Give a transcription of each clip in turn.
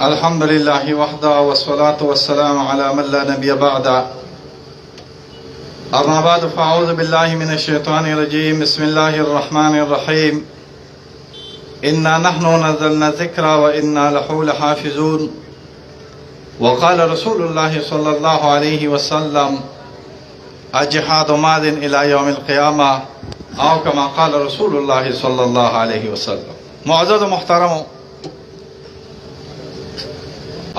الحمد لله وحده والصلاة والسلام على من لا نبي بعده. أما بعد فأعوذ بالله من الشيطان الرجيم. بسم الله الرحمن الرحيم. إنا نحن نزلنا الذكر وإنا له لحافظون. وقال رسول الله صلى الله عليه وسلم: الجهاد ماض إلى يوم القيامة، أو كما قال رسول الله صلى الله عليه وسلم. معزز محترم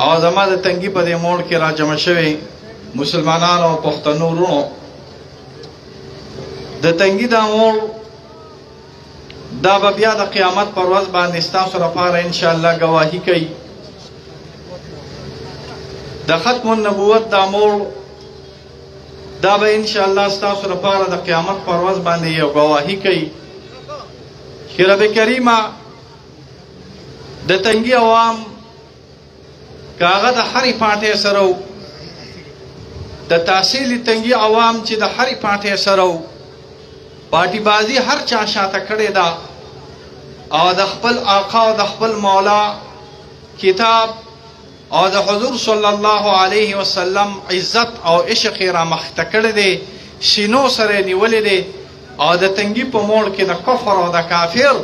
او زما د تنګي په دې موړ کې را جمع شوي مسلمانانو او پښتنو ورونو، د تنګي دا موړ دا به بیا د قیامت پر ورځ باندې ستاسو لپاره ان شاء الله گواهی کوي. د ختم النبوت دا موړ دا به ان شاء الله ستاسو لپاره د قیامت پر ورځ باندې یو گواهی کوي چې رب کریمه د تنګي عوام کاغه د هرې پاټې سره د تحصیل تنګي عوام چې د هرې پاټې سره پاټي بازی هر چا شاته کړې ده او د خپل آقا او د خپل مولا کتاب او د حضور صلی الله علیه وسلم عزت او عشق را مخته کړی دی، سینو سره نیولې دی او د تنګي په موړ کې د کفر او د کافر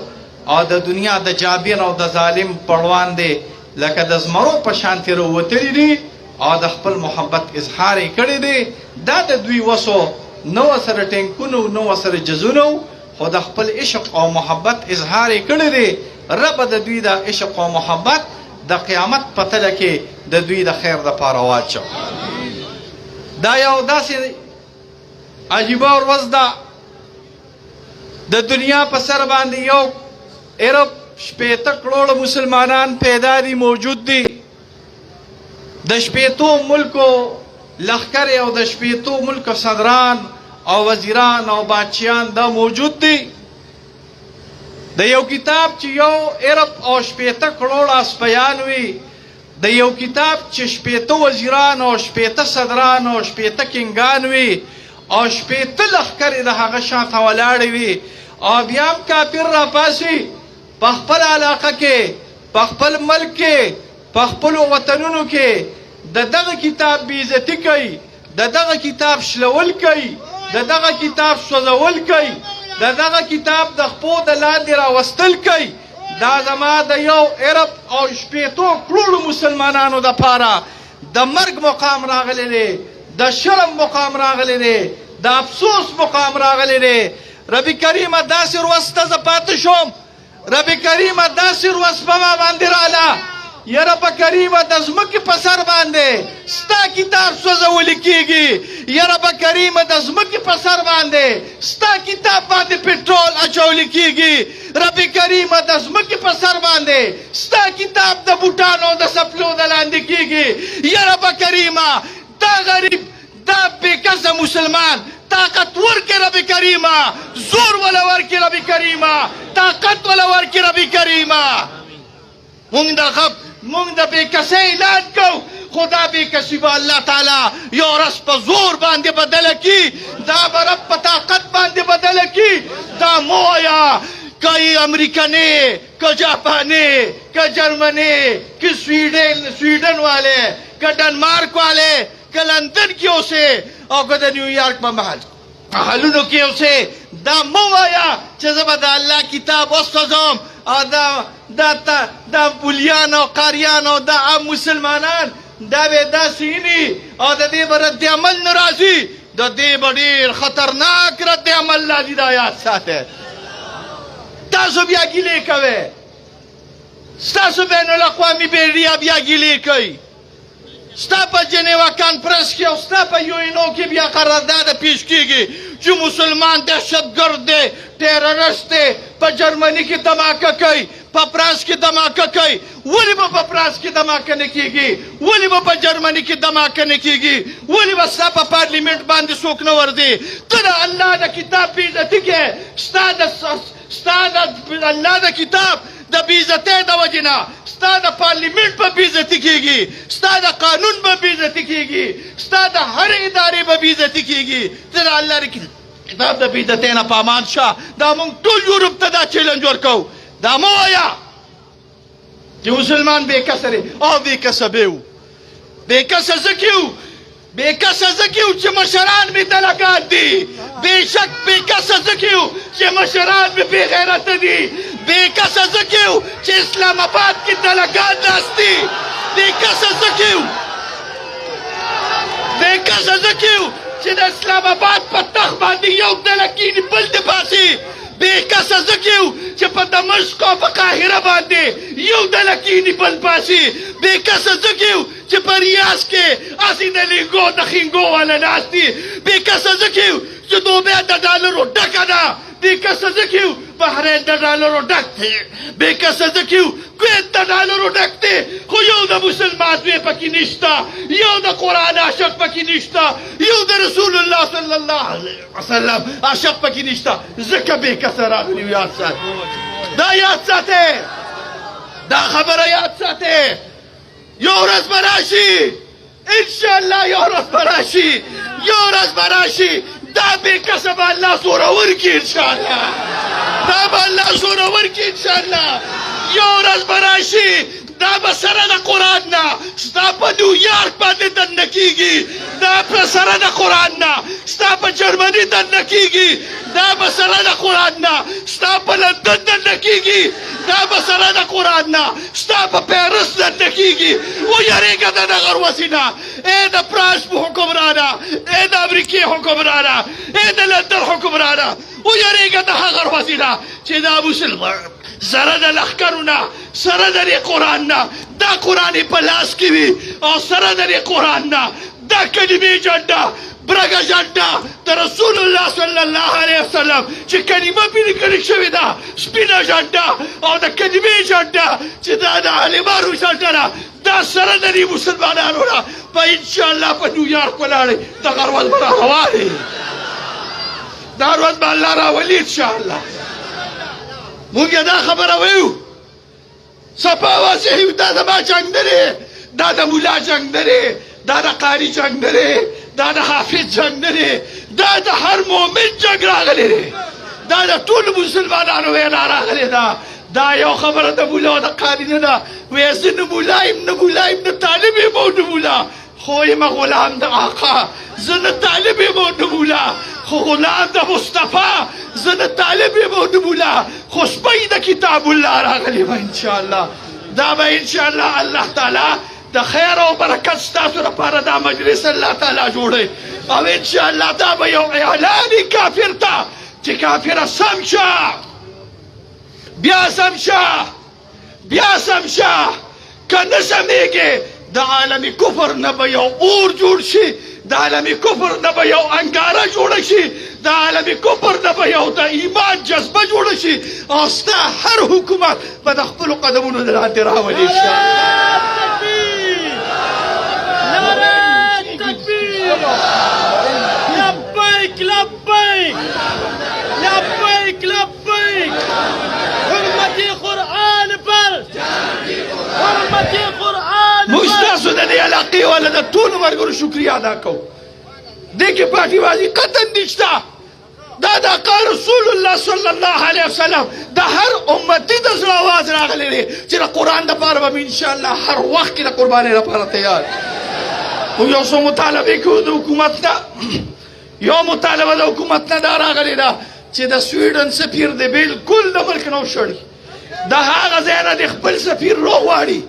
او د دنیا د جابر او د ظالم پړوان دی لکه د زمرو په شانتې راوتلي دي او د خپل محبت اظهار یې کړی دی. دا د دوی وسو نو سره ټینکونو نو سره جزونو، خو د خپل عشق او محبت اظهار یې کړی دی. رب د دوی د عشق او محبت د قیامت په تله کې د دوی د خیر دپاره واچو. دا یو داسې عجیبه ورځ ده. د دنیا په سر باندې یو ارب 80 کروڑ مسلمانان پیدا دي، موجود دي. د 80 ملکو لخکر او د 80 ملکو صدران او وزیران او بادشاہان دا موجود دي. د یو کتاب چې یو ارب او 80 کروڑ اسپیان وي، د یو کتاب چې 80 وزیران او 80 صدران او 80 کنګان وي او 80 لخکر د هغه شاته ولاړې وي او بیا هم کافر را پاسي په خپل علاقه کې، په خپل ملک کې، په خپلو وطنونو کې د دغه کتاب بې عزتي کوي، د دغه کتاب شلول کوي، د دغه کتاب سوځول کوي، د دغه کتاب د خپو د لاندې راوستل کوي. دا زما د یو ارب او 80 کروڑ مسلمانانو دپاره د مرګ مقام راغلی دی، د شرم مقام راغلی دی، د افسوس مقام راغلی دی. رب کریمه داسې ورځ ته زه پاتې شوم، رب کریمه داسې ورځ په ما باندې راله. یا رب کریمه د ځمکې په سر باندې ستا کتاب سوځولی کېږي، یا رب کریمه د ځمکې په سر باندې ستا کتاب باندې پټرول اچولی کېږي. رب کریمه د ځمکې په سر باندې ستا کتاب د بوټانو د سپلو د لاندې کېږي. یا رب کریمه دا غریب دا بېکسه مسلمان طاقت ورکې رب کریمه، زور ولا ورکې رب کریمه، طاقت ولا ورکې رب کریمه. مونږ د بېکسۍ اعلان کوو، خو دا بېکسي به الله تعالی یو ورځ په زور باندې بدله کي، دا به رب په طاقت باندې بدله کي. دا مو وایه که امریکنی، که جاپانی، که جرمنی، که سویډن والے، که ډنمارک والے، که لندن کې اوسې او که د نیویارک په محلونو کې اوسې، دا مو وایه چې زه به د الله کتاب وسوځم او دا بولیان او قاریان او دا عام مسلمانان دا به داسې ویني او د دې به رد عمل نه راځي. د دې به ډېر خطرناک رد عمل راځي. دا یاد ساتئ. تاسو بیا ګیلې کوئ، ستاسو بین الاقوامي بیډیا بیا ګیلې کوي، ستا په جنیوا کانفرنس کې او ستا په UN کې بیا قرارداد پیش کېږي چې مسلمان دهشتګرد دی، ټیررست دی، په جرمني کې دماکه کوي، په فرانس کې دماکه کوي. ولې به په فرانس کې دماکه نه کېږي؟ ولې به په جرمني کې دماکه نه کېږي؟ ولې به ستا په پارلیمنټ باندې څوک نه ورځي؟ ته د الله د کتاب بې عزتي کوې. ستا د الله د کتاب د بې عزتۍ د وجې نه ستا د پارلیمنټ په بې عزتي کېږي، ستا د قانون په بې عزتي کېږي، ستا د هرې ادارې په بې عزتي کېږي. ته د الله د کتاب د بې عزتۍ نه په امان شه. دا موږ ټول یورپ ته دا چیلنج ورکوو. دا مو وایه چې مسلمان بې کسه دی او بې کسبه و. بې کسه ځکه و بې کسه ځکه و چې مشران مې دلګان دي. بېشک بې کسه ځکه و چې مشران مې بې غیرته دي. بې کسه ځکه و چې اسلام آباد کې دلګان ناست دي. بې کسه ځکه و بې کسه ځکه و چې د اسلام آباد په تخت باندې یو ډله کیني بل د باسي. بې کسه ځکه و چې په دمشق او په قاهره باندې یو ډله کیني بل باسي. بې کسه ځکه و چې په ریاض کې هسې د لیګو د خینګو والا ناست دي. بې کسه ځکه و چې دوبۍ د ډالرو ډکه ده. بې کسه ځکه و بحرین د ډالرو ډک دی. بې کسه ځکه و کویت د ډالرو ډک دی. خو یو د مسلمان دوی پکې نشته، یو د قرآن عاشق پکې نشته، یو د رسول الله صلی الله علیه وسلم عاشق پکې نشته. ځکه بې کسه راغلي. یاد ساتئ، دا یاد ساتئ، دا خبره یاد ساتئ. یو ورځ به راشي انشاءالله، یو ورځ به راشي، یو ورځ به راشي دا بې کسه به الله زورور کړي انشاءالله. دا به الله زورور کړي انشاءالله. یو ورځ به راشي دا به سره د قرآن نه ستا په نیویارک باندې دننه کېږي. دا به سره د قرآن نه ستا په جرمني دننه کېږي. دا به سره د قرآن نه ستا په لندن دننه کېږي. دا به سره د قرآن نه ستا په پیرس دننه کېږي. ویرېږه د دغه ورځې نه. ای د فرانس حکمرانه، ای د امریکې حکمرانه، ای د لندن حکمرانه، ویرېږه د هغه ورځې نه چې دا مسلمان سره د لښکرو نه، سره د دې قرآن نه دا قرآن یې په لاس کې وي، او سره د دې قرآن نه دا کلمې جنډه برګه جنډه د رسول الله صلی الله علیه وسلم چې کلمه پې لیکلې شوې ده، سپینه جنډه او د کلمې جنډه چې دا د عالمانو جنډه ده، دا سره د دې مسلمانانو نه په انشاءالله په نیویارک ولاړې دغه ورځ به راروانې. دا ورځ به الله راولي انشاءالله. مونږ دا خبره ویو صفا واسې ویو دا زما جنګ نه دی، دا د ملا جنګ نه دی، دا د قاري جنګ نه دی، دا د حافظ جنګ نه دی، دا د هر مؤمن جنګ راغلی دی. دا د ټولو مسلمانانو وینا راغلې ده. دا یو خبره د ملا او د قاري نه ده. وایي زه نه ملا یم نه ملا یم نه طالب یم او نه ملا، خو یم غلام د آقا. زه نه طالب یم او نه ملا، خو غلام د مصطفی. زه د طالب یم او نه ملا، خو سپی د کتاب الله راغلی به انشاءالله. دا به انشاءالله الله تعالی د خیر او برکت ستاسو لپاره دا مجلس الله تعالی جوړوي. او انشاءالله دا به یو اعلان کافر ته چې کافره سم شه، بیا سم شه، بیا سم شه. که نه سمېږې د عالمي کفر نه به یو اور جوړ شي، د عالمي کفر نه به یو انګاره جوړه شي، د عالمي کفر نه به یو د ایمان جذبه جوړه شي، او ستا هر حکومت به د خپلو قدمونو د لاندې راولي انشاءالله. لبیک لبیک لبیک لبیک. حرمت قرآن پر، حرمت قرآن پر. موږ ستاسو د دې علاقې والا د ټولو ملګرو شکریه ادا کوو. دې کې پاټي بازي قطعا نشته. دا د آقا رسول الله صلی الله علیه وسلم د هر امتي د زړه اواز راغلی دی چې د قرآن دپاره به انشاءالله هر وخت کې د قربانۍ لپاره تیار. موږ یو څو مطالبې کوو د حکومت نه. یو مطالبه د حکومت نه دا راغلی ده چې د سویډن سفیر دی بلکل د ملک نه وشړي. د هغه ځای نه د خپل سفیر راغواړي.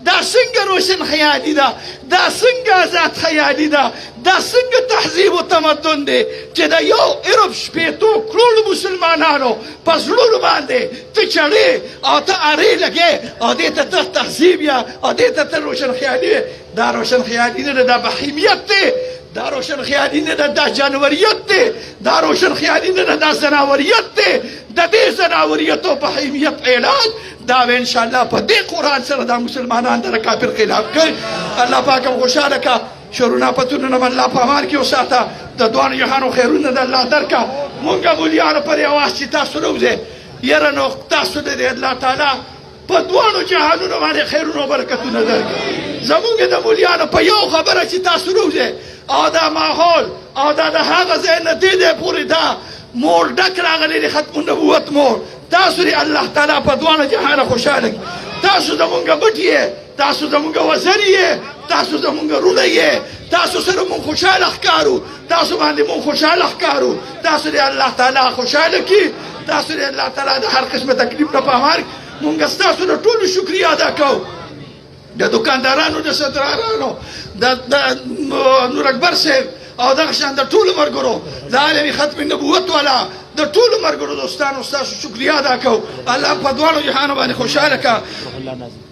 دا څنګه روشن خیالي ده؟ دا څنګه آزاد خیالي ده؟ دا څنګه تهذیب و تمدن دی چې د یو ارب شپېتو کروړو مسلمانانو په زړونو باندې ته چړې او ته ارې لګې او دې ته ته تهذیب یا او دې ته ته روشن خیالي وې. دا روشن خیالي نه ده، دا بهیمیت دی. دا روشن خیالي نه ده، دا جانوریت دی. دا روشن خیالي نه ده، دا زناوریت دی. د دې زناوریت او بهیمیت اعلان دا به انشاءالله په دې قرآن سره دا مسلمانان د کافر خلاف کوي. الله پاک هم خوشحاله که، شرونه پتونونه به الله په امان کې وساته، د دواړو جهانو خیرونه د الله درکه. مونږ مولیانو پر یو وخت چې تاسو روزئ، یاره نو تاسو د الله تعالی په دواړو جهانونو باندې خیرونه او برکتونه درکړي. زمونږ د مولیانو په یو خبره چې تاسو روزئ او دا ماحول او دا د هغه ځای نه دې ځای پورې دا مور ډک راغلی د ختم النبوت مور. تاسو دې الله تعالی په دواړو جهانه خوشحاله کړي. تاسو زمونږ بټي یې، تاسو زمونږ وزر یې، تاسو زمونږ رونه یې، تاسو سره مونږ خوشحاله ښکارو، تاسو باندې مونږ خوشحاله ښکارو. تاسو دې الله تعالی خوشحاله کړي، تاسو دې الله تعالی د هر قسمه تکلیف نه په امان کړي. مونږ ستاسو د ټولو شکریا ادا کوو، د دکاندارانو، د صدرارانو، د نور اکبر صاحب او دغه شان د ټولو ملګرو، د عالمي ختم نبوت والا د ټولو ملګرو دوستانو ستاسو شکریا ادا کوو. الله په دواړو جهانو باندې خوشحاله کړه،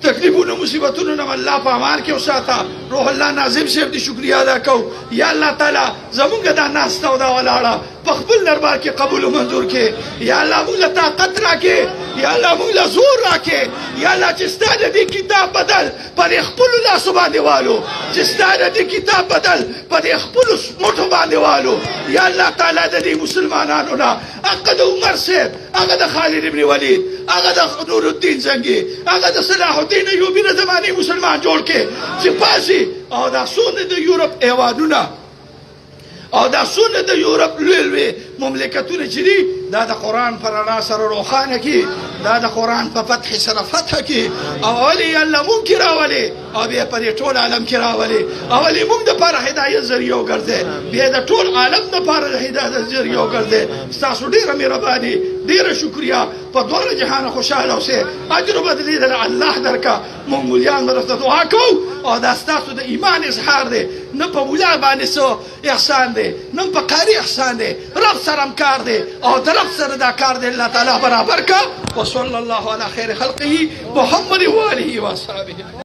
تکلیفونو مصیبتونو نه الله په امان کې وساته. روح الله ناظم صاحب دې شکریا ادا کوو. یا الله تعالی زمونږ دا ناسته او دا ولاړه په خپل دربار کې قبول او منظور کړي. یا الله موږ له طاقت راکړې، یا الله موږ له زور راکړې. یا الله چې ستا د دې کتاب بدل پر خپلو لاسو باندې والو، چې ستا د دې کتاب بدل پر خپلو مټو باندې والو. یا الله تعالی د دې مسلمانانو نه هغه د عمر صاحب، هغه د خالد ابن ولید، هغه د نور الدین زنګي، هغه د صلاح الدین ایوبي نه زمانې مسلمان جوړ کړي چې پاسي او دا څونه د یورپ هیوادونه او دا څونه د یورپ لوی مملکتونه چې دي دا د قرآن په رڼا سره روښانه کړي، دا د قرآن په فتح سره فتح کړي. او ولې الله مونږ کې راولې او بیا په دې ټول عالم کې راولې، او ولې مونږ دپاره هدایت ذریعه وګرځې، بیا د ټول عالم دپاره د هدایت ذریعه وګرځې. ستاسو ډېره مهرباني، ډېره شکریا. په دواړه جهانه خوشحاله اوسئ، اجر او بدلې د الله درکړه. مونږ مولیان درته دعا کوو او دا ستاسو د ایمان اظهار دی، نه په مولا باندې څه احسان دی، نه په قاري احسان دی، رب سره کار دی او د رب سره دا کار دی الله تعالی برابر کا. وصلی الله علی خیر خلقه محمد و آله و اصحابه.